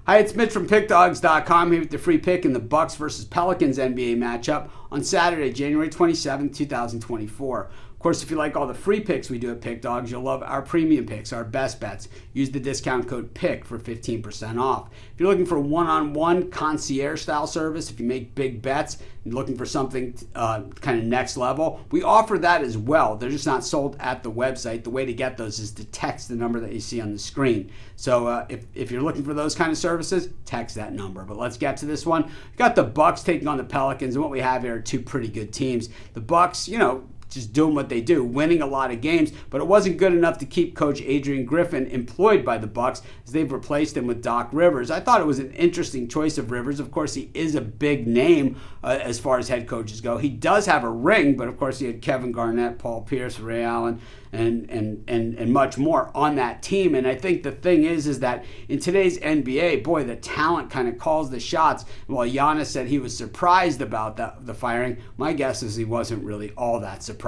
Hi, it's Mitch from Pickdawgz.com here with the free pick in the Bucks versus Pelicans NBA matchup on Saturday, January 27, 2024. Of course, if you like all the free picks we do at Pickdawgz, you'll love our premium picks, our best bets. Use the discount code PICK for 15% off. If you're looking for one-on-one concierge-style service, if you make big bets and looking for something kind of next level, we offer that as well. They're just not sold at the website. The way to get those is to text the number that you see on the screen. So if you're looking for those kind of services, text that number. But let's get to this one. We've got the Bucks taking on the Pelicans, and what we have here are two pretty good teams. The Bucks, just doing what they do, winning a lot of games, but it wasn't good enough to keep Coach Adrian Griffin employed by the Bucks as they've replaced him with Doc Rivers. I thought it was an interesting choice of Rivers. Of course, he is a big name as far as head coaches go. He does have a ring, but of course he had Kevin Garnett, Paul Pierce, Ray Allen, and much more on that team. And I think the thing is that in today's NBA, boy, the talent kind of calls the shots. While Giannis said he was surprised about the firing, my guess is he wasn't really all that surprised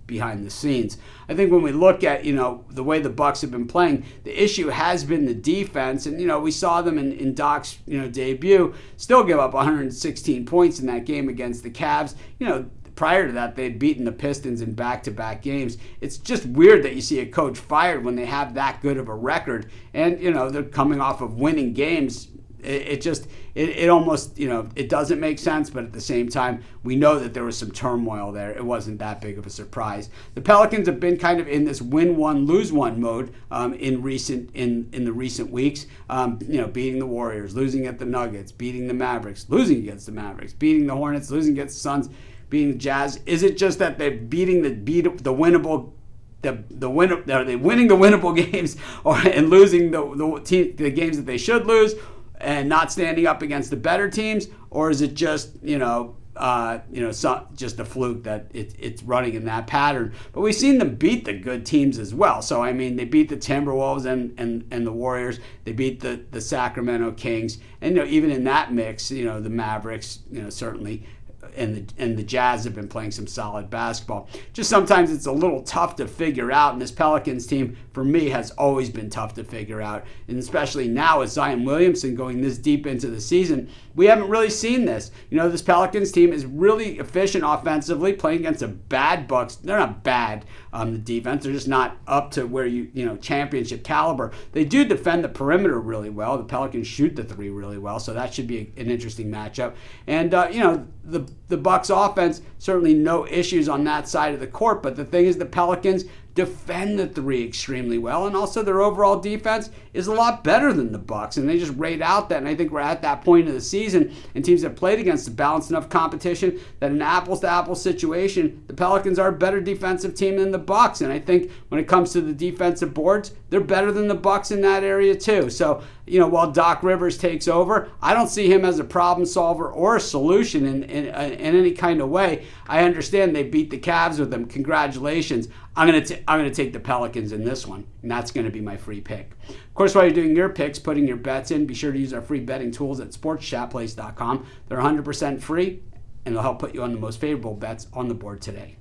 behind the scenes. I think when we look at, the way the Bucks have been playing, the issue has been the defense. And, we saw them in Doc's, debut still give up 116 points in that game against the Cavs. Prior to that, they'd beaten the Pistons in back-to-back games. It's just weird that you see a coach fired when they have that good of a record. And, they're coming off of winning games. It almost, it doesn't make sense, but at the same time, we know that there was some turmoil there. It wasn't that big of a surprise. The Pelicans have been kind of in this win one, lose one mode in the recent weeks. Beating the Warriors, losing at the Nuggets, beating the Mavericks, losing against the Mavericks, beating the Hornets, losing against the Suns, beating the Jazz. Is it just that they're beating the winnable? Are they winning the winnable games and losing the games that they should lose? And not standing up against the better teams, or is it just just a fluke that it's running in that pattern? But we've seen them beat the good teams as well. So they beat the Timberwolves and the Warriors. They beat the Sacramento Kings, and even in that mix, the Mavericks, certainly. And the Jazz have been playing some solid basketball. Just sometimes it's a little tough to figure out, and this Pelicans team, for me, has always been tough to figure out. And especially now with Zion Williamson going this deep into the season, we haven't really seen this. This Pelicans team is really efficient offensively, playing against a bad Bucks. They're not bad on the defense. They're just not up to where championship caliber. They do defend the perimeter really well. The Pelicans shoot the three really well, so that should be an interesting matchup. And the Bucks offense, certainly no issues on that side of the court, but the thing is the Pelicans defend the three extremely well, and also their overall defense is a lot better than the Bucks, and they just rate out that. And I think we're at that point of the season, and teams have played against a balanced enough competition that in an apples-to-apples situation, the Pelicans are a better defensive team than the Bucks. And I think when it comes to the defensive boards, they're better than the Bucks in that area too. So, while Doc Rivers takes over, I don't see him as a problem solver or a solution in any kind of way. I understand they beat the Cavs with them. Congratulations. I'm gonna take the Pelicans in this one, and that's going to be my free pick. Of course, while you're doing your picks, putting your bets in, be sure to use our free betting tools at sportschatplace.com. They're 100% free, and they'll help put you on the most favorable bets on the board today.